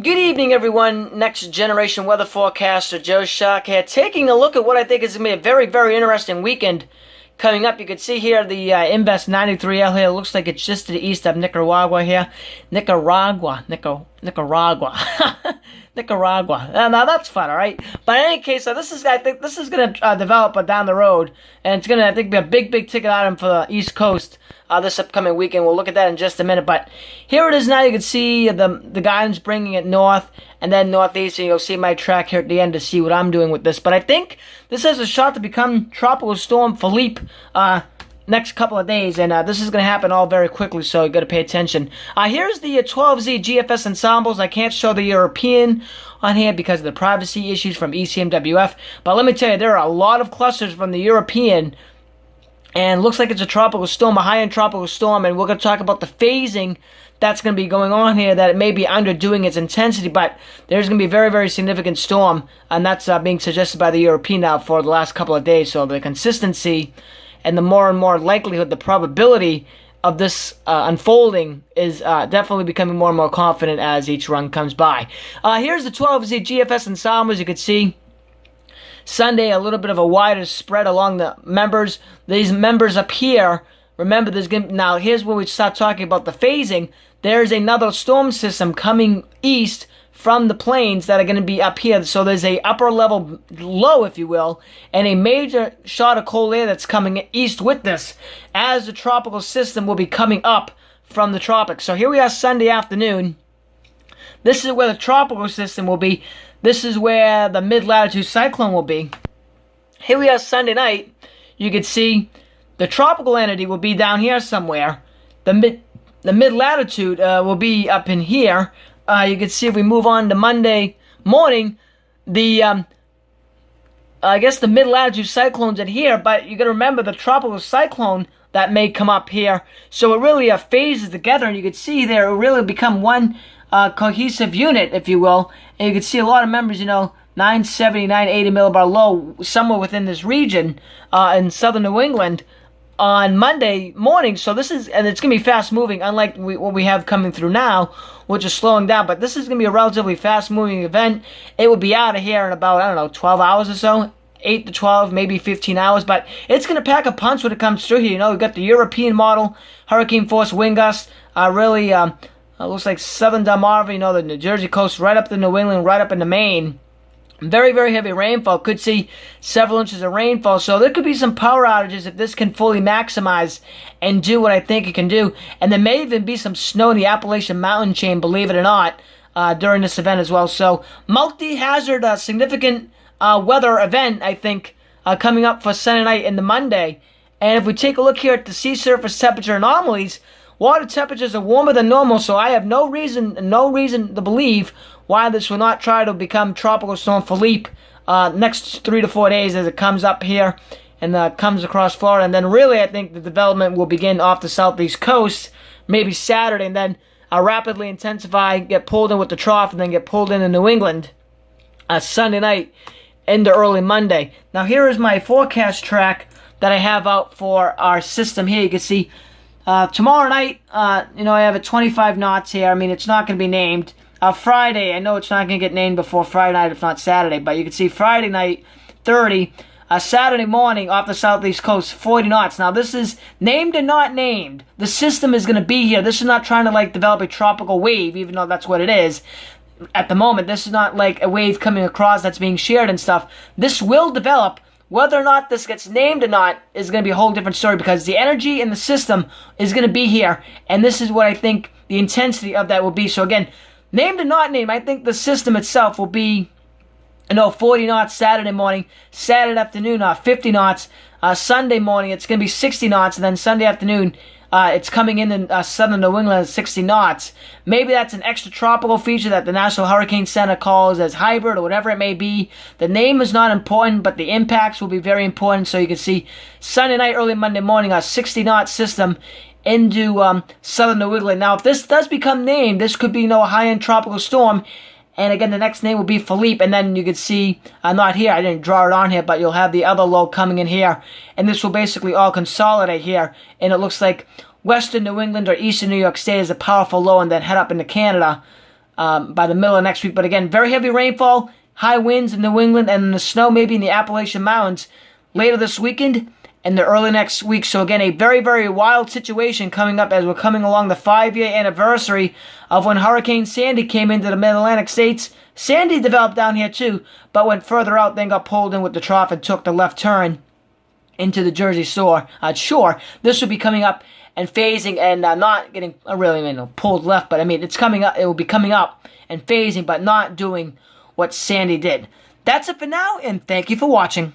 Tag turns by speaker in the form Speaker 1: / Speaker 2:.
Speaker 1: Good evening, everyone. Next Generation Weather Forecaster Joe Shock here, taking a look at what I think is going to be a very, very interesting weekend coming up. You can see here the Invest 93L here. It looks like it's just to the east of Nicaragua here. Nicaragua. Now that's fun, all right. But in any case, I think this is going to develop down the road, and it's going to, I think, be a big, big ticket item for the East Coast this upcoming weekend. We'll look at that in just a minute. But here it is now. You can see the guidance bringing it north and then northeast, and you'll see my track here at the end to see what I'm doing with this. But I think this has a shot to become Tropical Storm Philippe next couple of days, and this is going to happen all very quickly, so you got to pay attention. Here's the 12Z GFS ensembles. I can't show the European on here because of the privacy issues from ECMWF, but let me tell you, there are a lot of clusters from the European, and looks like it's a tropical storm, a high-end tropical storm, and we're going to talk about the phasing that's going to be going on here, that it may be underdoing its intensity, but there's going to be a very, very significant storm, and that's being suggested by the European now for the last couple of days, so the consistency and the more and more likelihood, the probability of this unfolding is definitely becoming more and more confident as each run comes by. Here's the 12Z GFS ensembles. You can see Sunday a little bit of a wider spread along the members. These members up here, remember, now here's where we start talking about the phasing. There's another storm system coming east from the plains that are going to be up here. So there's a upper level low, if you will, and a major shot of cold air that's coming east with this, as the tropical system will be coming up from the tropics. So here we are Sunday afternoon. This is where the tropical system will be. This is where the mid-latitude cyclone will be. Here we are Sunday night. You can see the tropical entity will be down here somewhere. The mid-latitude will be up in here. You can see if we move on to Monday morning, I guess the mid-latitude cyclone's in here, but you got to remember the tropical cyclone that may come up here. So it really phases together, and you can see there it will really become one cohesive unit, if you will. And you can see a lot of members, 970, 980 millibar low, somewhere within this region in southern New England on Monday morning. So this is, and it's going to be fast moving, unlike what we have coming through now, which is slowing down. But this is going to be a relatively fast moving event. It will be out of here in about, 12 hours or so. 8 to 12, maybe 15 hours, but it's going to pack a punch when it comes through here. We've got the European model, hurricane force wind gusts, really looks like southern Delmarva, the New Jersey coast, right up to New England, right up into Maine. Very, very heavy rainfall. Could see several inches of rainfall. So there could be some power outages if this can fully maximize and do what I think it can do. And there may even be some snow in the Appalachian mountain chain, believe it or not, during this event as well. So multi-hazard, significant weather event, I think, coming up for Sunday night and the Monday. And if we take a look here at the sea surface temperature anomalies, water temperatures are warmer than normal, so I have no reason to believe why this will not try to become Tropical Storm Philippe next 3 to 4 days as it comes up here and comes across Florida. And then really I think the development will begin off the southeast coast, maybe Saturday, and then rapidly intensify, get pulled in with the trough, and then get pulled into New England Sunday night into early Monday. Now here is my forecast track that I have out for our system here. You can see tomorrow night, I have at 25 knots here. I mean, it's not going to be named. Friday, I know it's not going to get named before Friday night, if not Saturday, but you can see Friday night, 30. Saturday morning off the southeast coast, 40 knots. Now, this is named and not named. The system is going to be here. This is not trying to, develop a tropical wave, even though that's what it is. At the moment, this is not like a wave coming across that's being shared and stuff. This will develop. Whether or not this gets named or not is going to be a whole different story, because the energy in the system is going to be here, and this is what I think the intensity of that will be. So again, named or not named, I think the system itself will be, 40 knots Saturday morning, Saturday afternoon, 50 knots, Sunday morning it's going to be 60 knots, and then Sunday afternoon it's coming in southern New England at 60 knots. Maybe that's an extra tropical feature that the National Hurricane Center calls as hybrid or whatever it may be. The name is not important, but the impacts will be very important. So you can see Sunday night, early Monday morning, a 60 knot system into southern New England. Now, if this does become named, this could be a high-end tropical storm. And again, the next name will be Philippe, and then you can see, not here, I didn't draw it on here, but you'll have the other low coming in here, and this will basically all consolidate here, and it looks like western New England or eastern New York State is a powerful low, and then head up into Canada, by the middle of next week. But again, very heavy rainfall, high winds in New England, and the snow maybe in the Appalachian Mountains later this weekend and the early next week. So again, a very, very wild situation coming up as we're coming along the 5-year anniversary of when Hurricane Sandy came into the mid-Atlantic states. Sandy developed down here too, but went further out, then got pulled in with the trough and took the left turn into the Jersey shore. This will be coming up and phasing and not getting really pulled left, but I mean it's coming up. It will be coming up and phasing, but not doing what Sandy did. That's it for now, and thank you for watching.